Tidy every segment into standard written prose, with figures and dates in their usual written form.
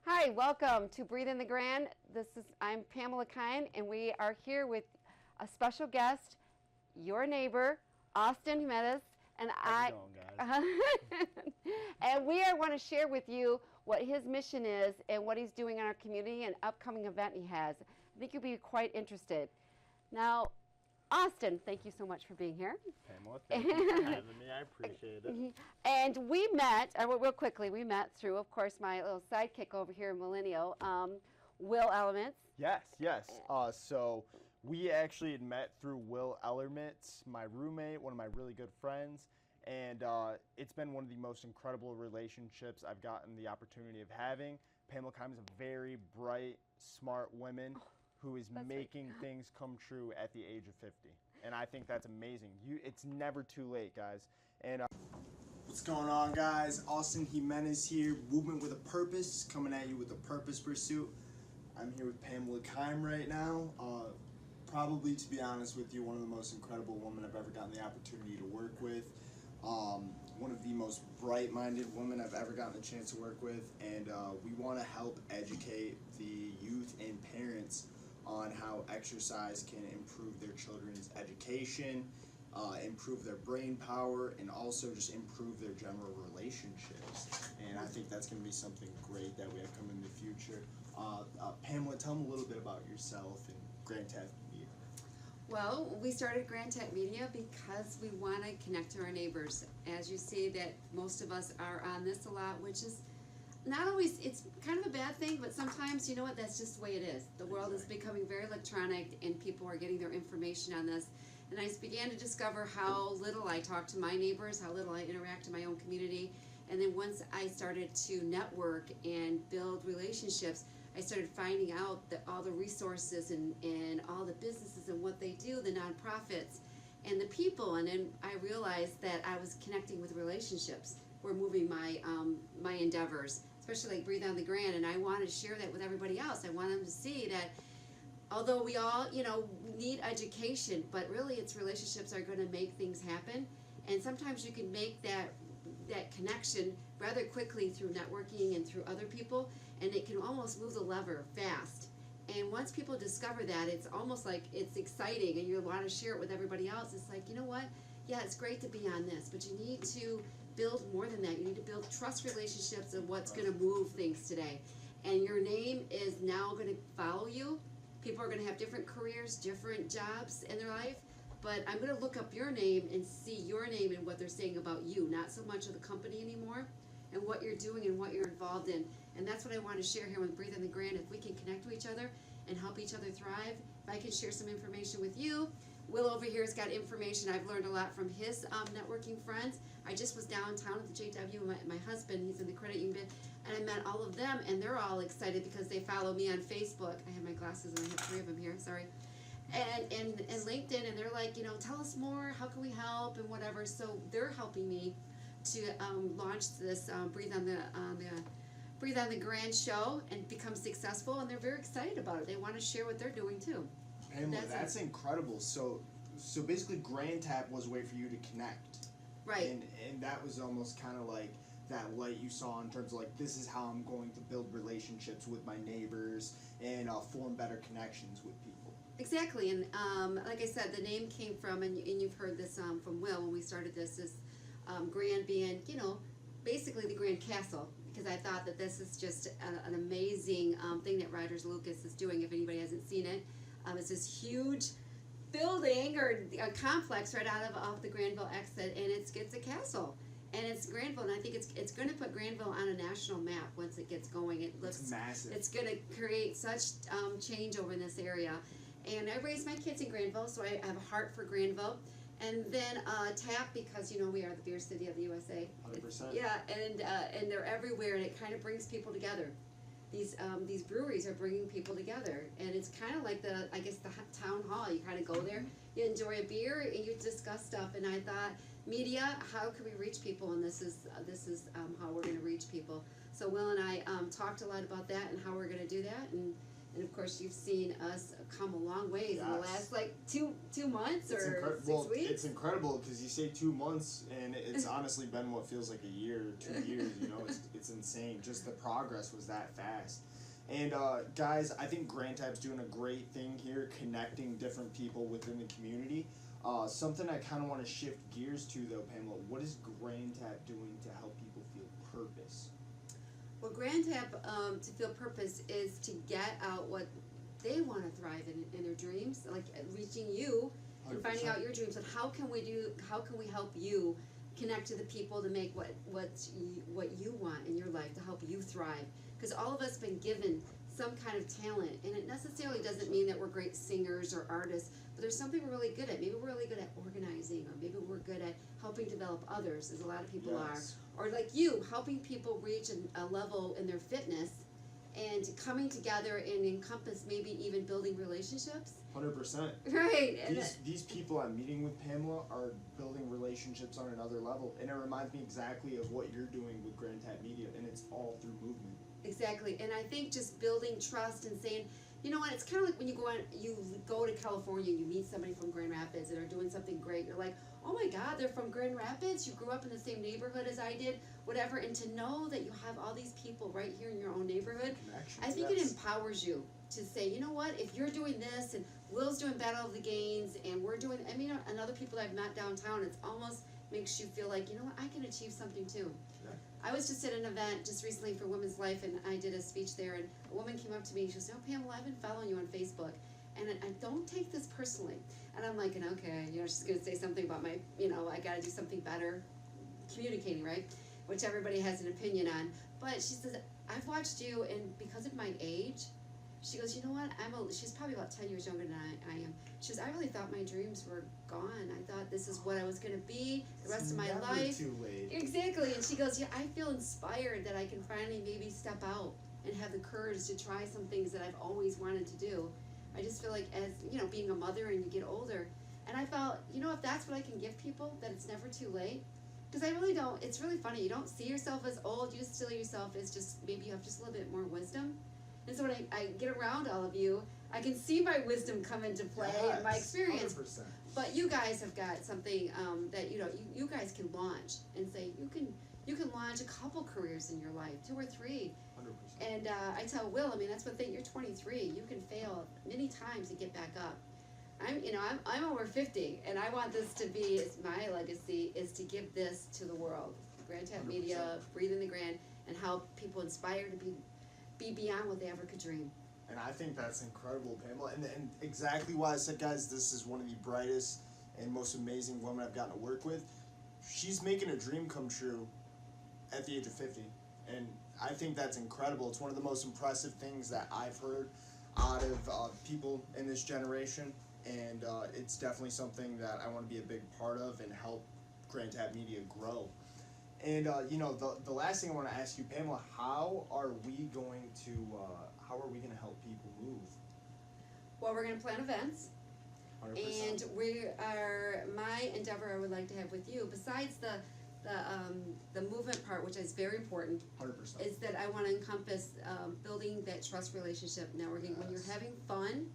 Hi, welcome to Breathe in the Grand. I'm Pamela Kine, and we are here with a special guest, your neighbor, Austin Jimenez, and How's it going, guys? and we want to share with you what his mission is and what he's doing in our community and upcoming event he has. I think you'll be quite interested. Now, Austin, thank you so much for being here. Pamela, thank you for having me. I appreciate it. And we met, real quickly, we met through, of course, my little sidekick over here, Millennial, Will Elements. Yes. So we actually had met through Will Ellermitz, my roommate, one of my really good friends, and it's been one of the most incredible relationships I've gotten the opportunity of having. Pamela Kime is a very bright, smart woman who is making things come true at the age of 50. And I think that's amazing. It's never too late, guys. And what's going on, guys? Austin Jimenez here, Movement with a Purpose, coming at you with a purpose pursuit. I'm here with Pamela Kime right now. Probably, to be honest with you, one of the most incredible women I've ever gotten the opportunity to work with. One of the most bright-minded women I've ever gotten a chance to work with. And we want to help educate the youth and parents on how exercise can improve their children's education, improve their brain power, and also just improve their general relationships. And I think that's going to be something great that we have coming in the future. Pamela, tell them a little bit about yourself and Grand Tap Media. Well, we started Grand Tech Media because we want to connect to our neighbors. As you see that most of us are on this a lot, which is not always, it's kind of a bad thing, but sometimes, you know what, that's just the way it is. The world is becoming very electronic and people are getting their information on this. And I began to discover how little I talk to my neighbors, how little I interact in my own community. And then once I started to network and build relationships, I started finding out that all the resources and all the businesses and what they do, the nonprofits and the people. And then I realized that I was connecting with relationships. We're moving my my endeavors, especially like Breathe on the Grand, and I want to share that with everybody else. I want them to see that although we all, need education, but really it's relationships are going to make things happen. And sometimes you can make that connection rather quickly through networking and through other people, and it can almost move the lever fast. And once people discover that, it's almost like it's exciting and you want to share it with everybody else. It's like, you know what? Yeah, it's great to be on this, but you need to build more than that. You need to build trust relationships and what's going to move things today. And your name is now going to follow you. People are going to have different careers, different jobs in their life, but I'm going to look up your name and see your name and what they're saying about you, not so much of the company anymore, and what you're doing and what you're involved in. And that's what I want to share here with Breathe in the Grand. If we can connect to each other and help each other thrive, if I can share some information with you. Will over here has got information. I've learned a lot from his networking friends. I just was downtown at the JW. My husband, he's in the credit union, and I met all of them, and they're all excited because they follow me on Facebook. I have my glasses, and I have 3 of them here. Sorry. And LinkedIn, and they're like, tell us more. How can we help and whatever. So they're helping me to launch this Breathe on the Grand show and become successful, and they're very excited about it. They want to share what they're doing too. Pamela, that's incredible. So basically Grand Tap was a way for you to connect. Right. And that was almost kind of like that light you saw in terms of like, this is how I'm going to build relationships with my neighbors and form better connections with people. Exactly. And like I said, the name came from, and you've heard this from Will when we started this Grand being, basically the Grand Castle, because I thought that this is just an amazing thing that Riders Lucas is doing. If anybody hasn't seen it, it's this huge building or a complex right out of off the Granville exit, and it's a castle, and it's Granville, and I think it's going to put Granville on a national map once it gets going. It's massive. It's going to create such change over in this area, and I raised my kids in Granville, so I have a heart for Granville. And then TAP, because we are the beer city of the USA. 100%. Yeah, and they're everywhere, and it kind of brings people together. These breweries are bringing people together, and it's kind of like the town hall. You kind of go there, you enjoy a beer, and you discuss stuff. And I thought, media, how can we reach people? And this is how we're going to reach people. So Will and I talked a lot about that and how we're going to do that, and And of course, you've seen us come a long ways in the Yes. last like two months It's or 6 well, weeks. it's incredible because you say 2 months, and it's honestly been what feels like a year, 2 years. You know, it's insane. Just the progress was that fast. And guys, I think Grand Tap's doing a great thing here, connecting different people within the community. Something I kind of want to shift gears to, though, Pamela. What is Grand Tap doing to help people feel purpose? Well, Grand Tap, to feel purpose is to get out what they want to thrive in their dreams, like reaching you and finding 100%. out your dreams. And how can we help you connect to the people to make what you want in your life to help you thrive? Because all of us have been given some kind of talent, and it necessarily doesn't mean that we're great singers or artists, but there's something we're really good at. Maybe we're really good at organizing, or maybe we're good at helping develop others, as a lot of people Yes. are. Or like you, helping people reach a level in their fitness and coming together and encompass maybe even building relationships. 100%. Right. And These people I'm meeting with, Pamela, are building relationships on another level, and it reminds me exactly of what you're doing with Grand Tap Media, and it's all through movement. exactly. And I think just building trust and saying, you know what, it's kind of like when you go to California, you meet somebody from Grand Rapids and are doing something great. You're like, oh my God, they're from Grand Rapids. You grew up in the same neighborhood as I did, whatever. And to know that you have all these people right here in your own neighborhood, Connection. I think Yes. it empowers you to say, you know what, if you're doing this and Will's doing Battle of the Gains and we're doing, and other people I've met downtown, it's almost makes you feel like, you know what, I can achieve something too. Yeah. I was just at an event just recently for Women's Life, and I did a speech there, and a woman came up to me and she goes, no, Pamela, I've been following you on Facebook, and I don't take this personally. And I'm like, okay, she's going to say something about my, I got to do something better, communicating, right? Which everybody has an opinion on. But she says, I've watched you, and because of my age, she goes, you know what, she's probably about 10 years younger than I am. She goes, I really thought my dreams were gone. I thought this is what I was going to be the rest of my Never life. too late. Exactly. And she goes, yeah, I feel inspired that I can finally maybe step out and have the courage to try some things that I've always wanted to do. I just feel like as, being a mother and you get older, and I felt, if that's what I can give people, that it's never too late. Because I really don't, it's really funny, you don't see yourself as old, you just see yourself as just, maybe you have just a little bit more wisdom. And so when I get around all of you, I can see my wisdom come into play and my experience. 100%. But you guys have got something that you guys can launch and say you can launch a couple careers in your life, 2 or 3. 100%. And I tell Will, that's what you're 23. You can fail many times and get back up. I'm over 50, and I want this to be my legacy is to give this to the world. Grand Tap 100%. Media, Breathe in the Grand, and help people inspire to be beyond what they ever could dream. And I think that's incredible, Pamela. And exactly why I said, guys, this is one of the brightest and most amazing women I've gotten to work with. She's making a dream come true at the age of 50. And I think that's incredible. It's one of the most impressive things that I've heard out of people in this generation. And it's definitely something that I want to be a big part of and help Grand Tap Media grow. And the last thing I want to ask you, Pamela, how are we going to help people move? Well, we're going to plan events. 100%. And my endeavor I would like to have with you, besides the movement part, which is very important, 100%. is that I want to encompass building that trust relationship networking. When you're Yes. having fun,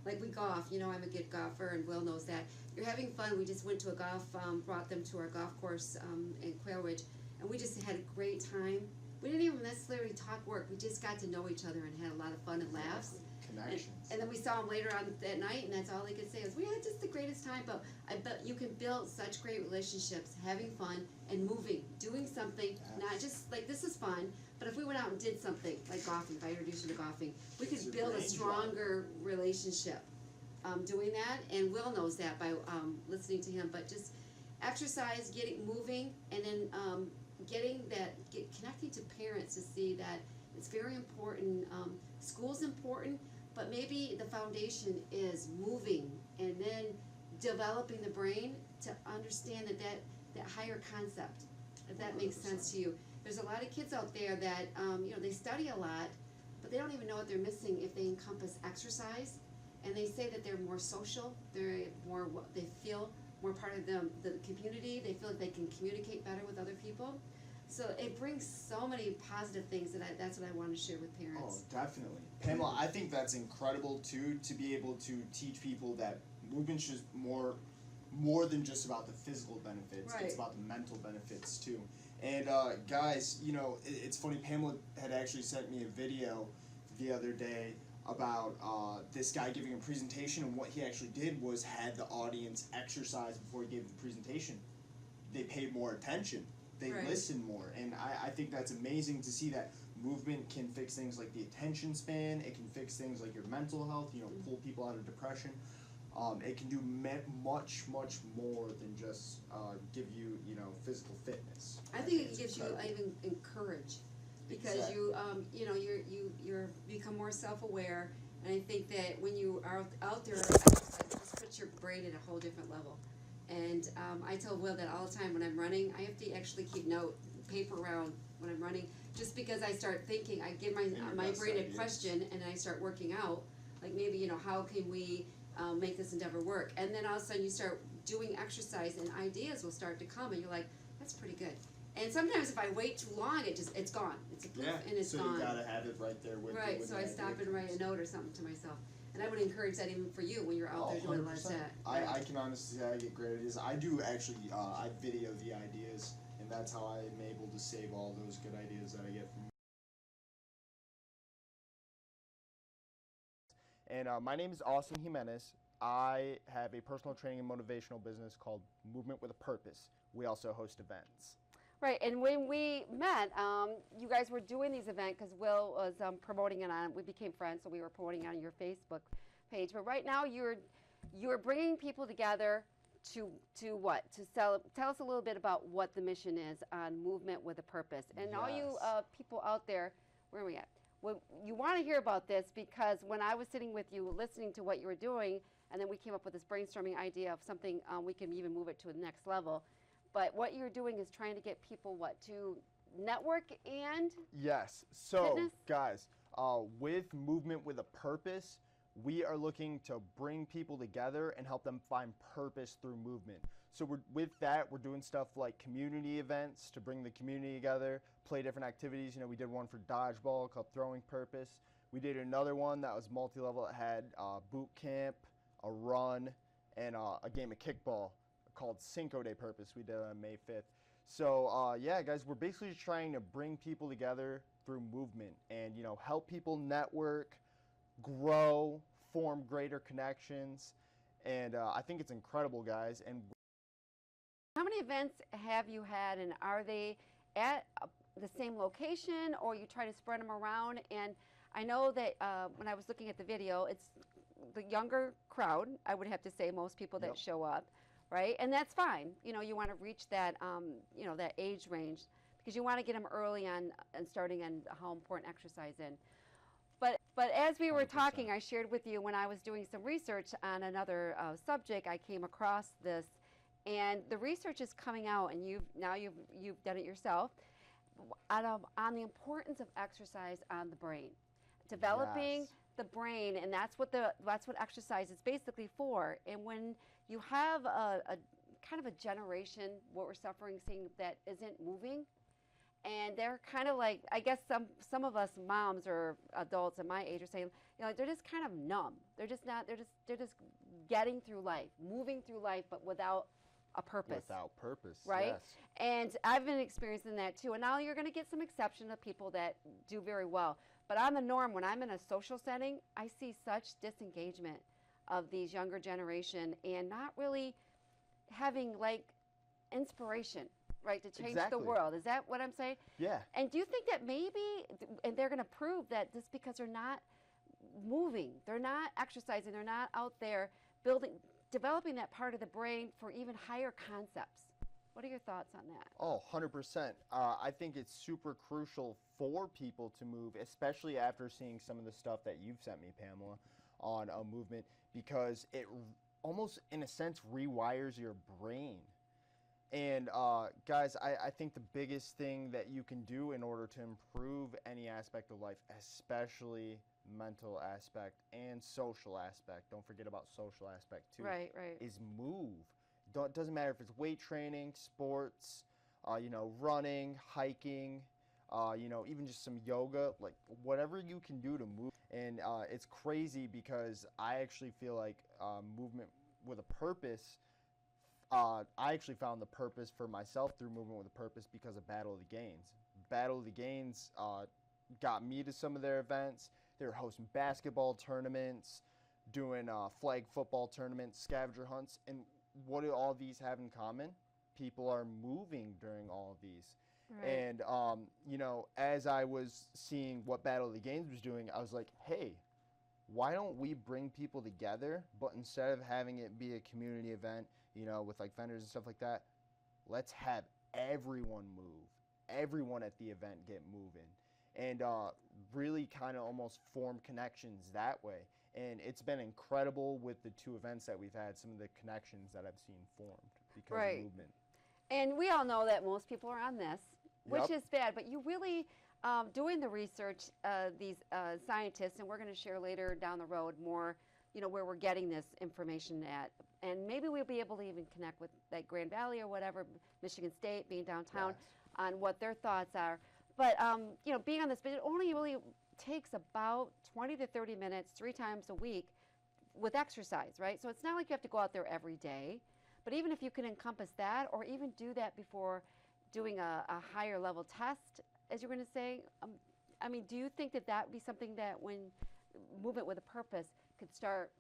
like we golf, I'm a good golfer and Will knows that. You're having fun. We just went to a golf, brought them to our golf course in Quail Ridge, and we just had a great time. We didn't even necessarily talk work. We just got to know each other and had a lot of fun and laughs. Connections. And then we saw them later on that night, and that's all they could say is, we had just the greatest time. But I bet you can build such great relationships, having fun and moving, doing something, not just like this is fun, but if we went out and did something like golfing, if I introduced you to golfing, we It's could a build a range stronger relationship doing that. And Will knows that by listening to him. But just exercise, getting moving, and then connecting to parents to see that it's very important. School's important, but maybe the foundation is moving and then developing the brain to understand that higher concept, if that makes sense to you. There's a lot of kids out there that they study a lot, but they don't even know what they're missing if they encompass exercise. And they say that they're more social, they feel more part of the community, they feel like they can communicate better with other people. So it brings so many positive things that's what I want to share with Oh, parents. definitely. Pamela, I think that's incredible too, to be able to teach people that movement's just more than just about the physical benefits. Right. It's about the mental benefits too. And guys, you know, it's funny. Pamela had actually sent me a video the other day about this guy giving a presentation, and what he actually did was had the audience exercise before he gave the presentation. They paid more attention. They Right. listen more, and I think that's amazing to see that movement can fix things like the attention span. It can fix things like your mental health. You know, pull people out of depression. It can do much more than just give you, you know, physical fitness. I think it's it gives you incredible. even encourage, because Exactly. you know you're become more self-aware, and I think that when you are out there, it just puts your brain at a whole different level. And I tell Will that all the time when I'm running. I have to actually keep paper around when I'm running, just because I start thinking. I give And your my best brain a ideas. question, and I start working out. Like, maybe, you know, how can we make this endeavor work? And then all of a sudden you start doing exercise, and ideas will start to come, and you're like, that's pretty good. And sometimes if I wait too long, it's gone. It's a poof, Yeah. and it's so gone. you gotta have it right there with you. Right, when so the I idea stop and write a comes. note or something to myself. And I would encourage that even for you when you're out there doing a lot of 100%. that. I can honestly say I get great ideas. I do actually, I video the ideas, and that's how I'm able to save all those good ideas that I get from. And my name is Asutin Jimenez. I have a personal training and motivational business called Movement with a Purpose. We also host events. Right, and when we met, you guys were doing these events because Will was promoting it on. We became friends, so we were promoting it on your Facebook page. But right now, you're bringing people together to what? To tell us a little bit about what the mission is on Movement with a Purpose. And all you Yes. people out there, where are we at? Well, you want to hear about this because when I was sitting with you, listening to what you were doing, and then we came up with this brainstorming idea of something we can even move it to the next level. But what you're doing is trying to get people to network and Yes. So, Fitness? guys, with Movement with a Purpose, we are looking to bring people together and help them find purpose through movement. So with that, we're doing stuff like community events to bring the community together, play different activities. You know, we did one for dodgeball called Throwing Purpose. We did another one that was multi-level. It had boot camp, a run, and a game of kickball called Cinco de Purpose. We did it on May 5th. So yeah, guys, we're basically just trying to bring people together through movement and, you know, help people network, grow, form greater connections. And I think it's incredible, guys. And how many events have you had, and are they at the same location, or you try to spread them around? And I know that when I was looking at the video, it's the younger crowd, I would have to say, most people that Yep. show up, right? And that's fine. You know, you want to reach that, you know, that age range, because you want to get them early on and starting on how important exercise is. But as we were 100%. talking, I shared with you when I was doing some research on another subject, I came across this, and the research is coming out, and you've done it yourself, on the importance of exercise on the brain, developing Yes. the brain, and that's what exercise is basically for. And when you have a kind of a generation, what we're seeing that isn't moving, and they're kind of like, I guess some of us moms or adults at my age are saying, you know, they're just kind of numb. They're just getting through life, moving through life, but without a purpose. Without purpose, Right? yes. And I've been experiencing that too. And now you're going to get some exception of people that do very well. But on the norm, when I'm in a social setting, I see such disengagement of these younger generation and not really having like inspiration, right, to change Exactly. the world. Is that what I'm saying? Yeah. And do you think that maybe, and they're going to prove that just because they're not moving, they're not exercising, they're not out there developing that part of the brain for even higher concepts? What are your thoughts on that? Oh, 100%. I think it's super crucial for people to move, especially after seeing some of the stuff that you've sent me, Pamela, on a movement, because it almost, in a sense, rewires your brain. And guys, I think the biggest thing that you can do in order to improve any aspect of life, especially mental aspect and social aspect, don't forget about social aspect too, Right. is move. Doesn't matter if it's weight training, sports, you know, running, hiking, you know, even just some yoga, like whatever you can do to move. And it's crazy because I actually feel like movement with a purpose. I actually found the purpose for myself through Movement with a Purpose because of Battle of the Gains. Battle of the Gains got me to some of their events. They were hosting basketball tournaments, doing flag football tournaments, scavenger hunts. And what do all these have in common? People are moving during all of these. Right. And, you know, as I was seeing what Battle of the Gains was doing, I was like, hey, why don't we bring people together, but instead of having it be a community event, you know, with like vendors and stuff like that, let's have everyone move. Everyone at the event get moving. And really kind of almost form connections that way. And it's been incredible with the 2 events that we've had, some of the connections that I've seen formed because Right. of movement. And we all know that most people are on this, which Yep. is bad, but you really, doing the research, these scientists, and we're going to share later down the road more, you know, where we're getting this information at. And maybe we'll be able to even connect with like Grand Valley or whatever, Michigan State being downtown, Yes. on what their thoughts are. But, you know, being on this, but it only really takes about 20 to 30 minutes 3 times a week with exercise, right? So it's not like you have to go out there every day. But even if you can encompass that, or even do that before doing a higher level test, as you're going to say, I mean, do you think that that would be something that when Movement with a Purpose could start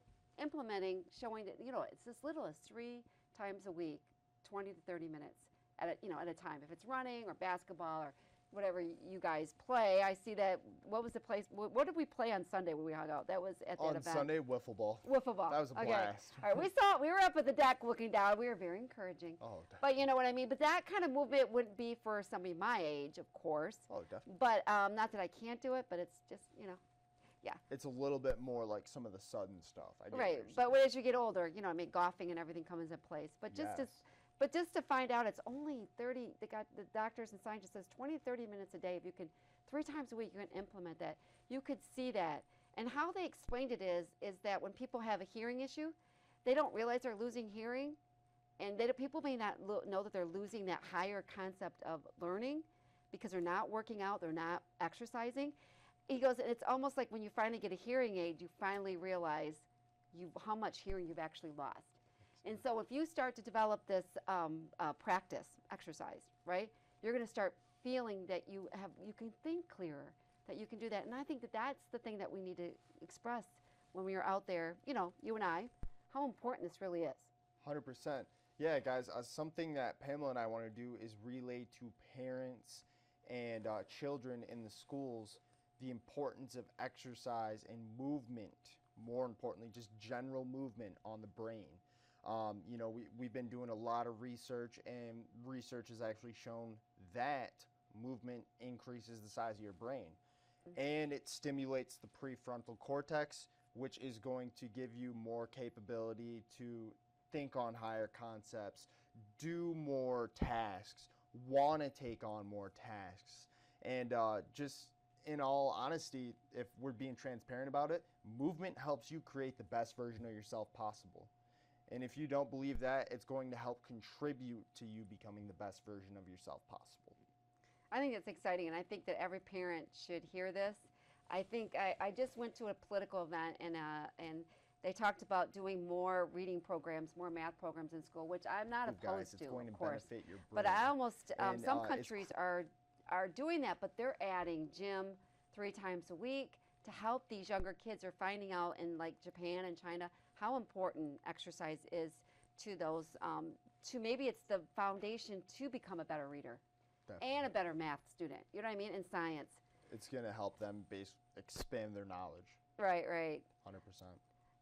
implementing, showing that, you know, it's as little as 3 times a week, 20 to 30 minutes at a, you know, at a time. If it's running or basketball or whatever you guys play, I see that. What was the place? What did we play on Sunday when we hung out? That was at that On event. Sunday, wiffle ball. Wiffle ball. That was a Okay. blast. All right, we were up at the deck looking down. We were very encouraging. Oh, But you know what I mean? But that kind of movement wouldn't be for somebody my age, of course. Oh, definitely. But not that I can't do it, but it's just, you know, yeah. It's a little bit more like some of the sudden stuff. I get what Right. you're But saying. as you get older, you know, I mean, golfing and everything comes into place. But just Yes. but just to find out it's only 30, the doctors and scientists says 20 to 30 minutes a day. If you can, 3 times a week, you can implement that. You could see that. And how they explained it is that when people have a hearing issue, they don't realize they're losing hearing. And people may not know that they're losing that higher concept of learning because they're not working out, they're not exercising. He goes, and it's almost like when you finally get a hearing aid, you finally realize how much hearing you've actually lost. And so if you start to develop this practice, exercise, right, you're going to start feeling that you can think clearer, that you can do that. And I think that that's the thing that we need to express when we are out there, you know, you and I, how important this really is. 100%. Yeah, guys, something that Pamela and I want to do is relay to parents and children in the schools the importance of exercise and movement. More importantly, just general movement on the brain. You know, we've been doing a lot of research, and research has actually shown that movement increases the size of your brain. And it stimulates the prefrontal cortex, which is going to give you more capability to think on higher concepts, do more tasks, want to take on more tasks. And just in all honesty, if we're being transparent about it, movement helps you create the best version of yourself possible. And if you don't believe that, it's going to help contribute to you becoming the best version of yourself possible. I think it's exciting, and I think that every parent should hear this. I think I just went to a political event, and they talked about doing more reading programs, more math programs in school, which I'm not Oh, guys, opposed it's to, going to of course. benefit your brain. But I almost And, some it's countries are doing that, but they're adding gym 3 times a week to help these younger kids. Are finding out in like Japan and China how important exercise is to those. To maybe it's the foundation to become a better reader. Definitely. And a better math student, you know what I mean, in science. It's going to help them expand their knowledge. Right, right. 100%.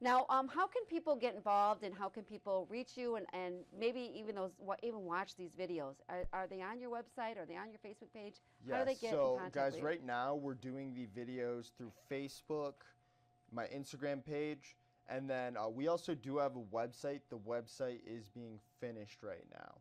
Now, how can people get involved, and how can people reach you, and maybe even even watch these videos? Are they on your website? Are they on your Facebook page? How do they get in so contact guys, with you? right now we're doing the videos through Facebook, my Instagram page, and then we also do have a website. The website is being finished right now.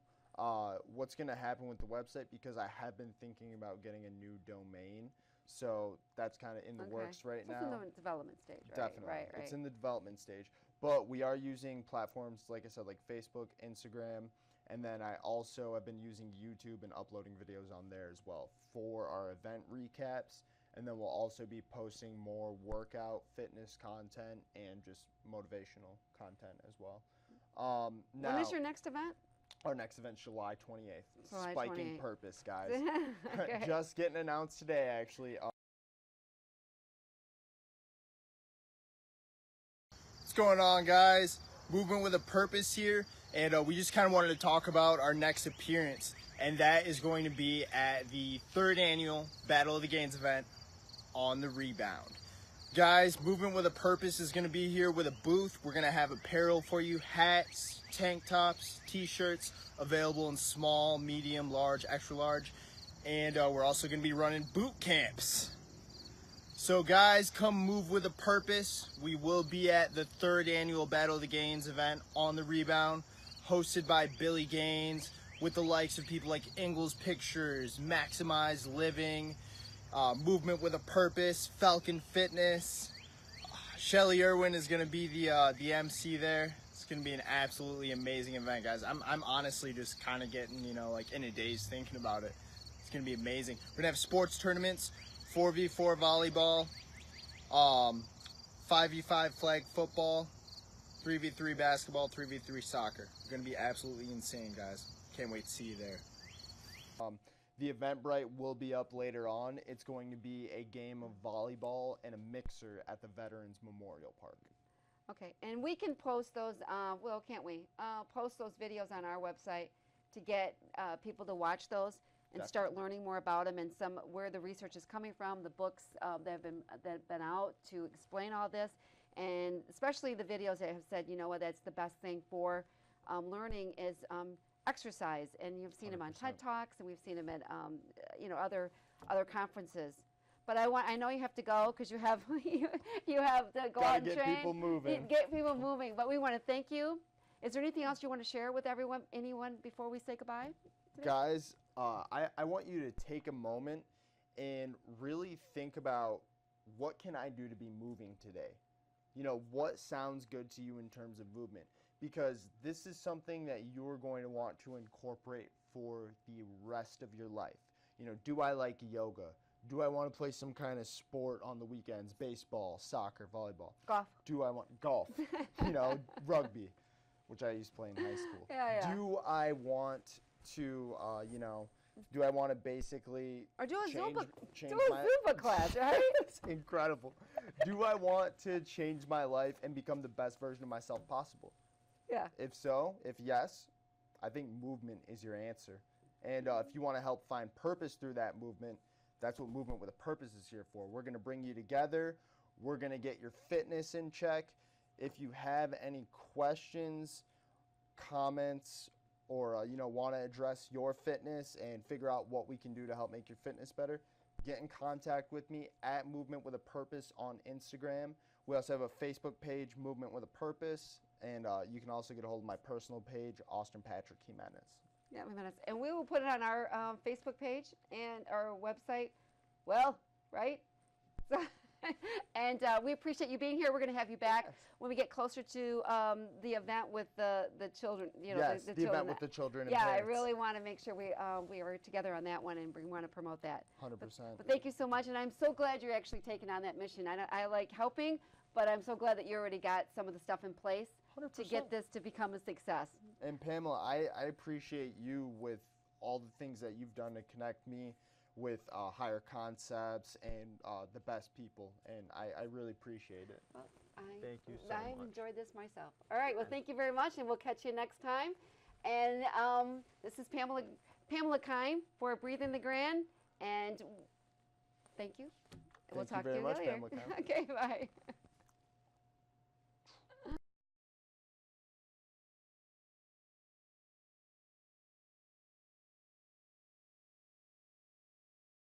What's going to happen with the website, because I have been thinking about getting a new domain, so that's kind of in the works right So now. it's in the development stage, right? Definitely. Right, right. It's in the development stage. But we are using platforms, like I said, like Facebook, Instagram, And then I also have been using YouTube and uploading videos on there as well for our event recaps. And then we'll also be posting more workout, fitness content, and just motivational content as well. When is your next event? Our next event, July 28th. July Spiking 28th. Purpose, guys. Okay. Just getting announced today, actually. What's going on, guys? Movement with a Purpose here, and we just kind of wanted to talk about our next appearance, and that is going to be at the 3rd annual Battle of the Gains event on the Rebound. Guys, Movement with a Purpose is going to be here with a booth. We're going to have apparel for you, hats, tank tops, t-shirts, available in small, medium, large, extra large, and we're also going to be running boot camps. So guys, come move with a purpose. We will be at the 3rd annual Battle of the Gains event on the Rebound, hosted by Billy Gaines, with the likes of people like Ingles Pictures, Maximize Living, Movement with a Purpose, Falcon Fitness. Shelly Irwin is going to be the MC there. It's going to be an absolutely amazing event, guys. I'm honestly just kind of getting, like in a daze thinking about it. It's going to be amazing. We're going to have sports tournaments, 4v4 volleyball, 5v5 flag football, 3v3 basketball, 3v3 soccer. It's going to be absolutely insane, guys. Can't wait to see you there. The Eventbrite will be up later on. It's going to be a game of volleyball and a mixer at the Veterans Memorial Park. Okay, and we can post those, well, can't we? Post those videos on our website to get people to watch those and start learning more about them and where the research is coming from, the books that have been out to explain all this, and especially the videos that have said, that's the best thing for learning is exercise, and you've seen 100%. them on TED Talks, and we've seen them at other conferences. But I know you have to go because you have you have to go out and train. Get people moving. Get people moving. But we want to thank you. Is there anything else you want to share with anyone before we say goodbye today? Guys, I want you to take a moment and really think about what can I do to be moving today? What sounds good to you in terms of movement? Because this is something that you're going to want to incorporate for the rest of your life. Do I like yoga? Do I want to play some kind of sport on the weekends? Baseball, soccer, volleyball. Golf. Do I want golf? Rugby, which I used to play in high school. Yeah. Do I want to, do I want to basically Or do a change Zumba class, right? It's incredible. Do I want to change my life and become the best version of myself possible? Yeah. If yes, I think movement is your answer. And if you want to help find purpose through that movement, that's what Movement with a Purpose is here for. We're going to bring you together. We're going to get your fitness in check. If you have any questions, comments, or want to address your fitness and figure out what we can do to help make your fitness better, get in contact with me at Movement with a Purpose on Instagram. We also have a Facebook page, Movement with a Purpose, and you can also get a hold of my personal page, Austin Patrick Jimenez. Yeah, minutes. And we will put it on our Facebook page and our website. Well, right? So, and we appreciate you being here. We're going to have you back when we get closer to the event with the children. Yes, the children event with the children and yeah, parents. I really want to make sure we are together on that one, and we want to promote that. 100%. But thank you so much, and I'm so glad you're actually taking on that mission. I like helping, but I'm so glad that you already got some of the stuff in place 100%. to get this to become a success. And Pamela, I appreciate you with all the things that you've done to connect me with higher concepts and the best people, and I really appreciate it. Well, Thank you so I've much. enjoyed this myself. All right, well, thank you very much, and we'll catch you next time. And this is Pamela Kime for Breathing the Grand, and thank you. We'll Thank you talk very to you much, later. Pamela Kime. Okay, bye.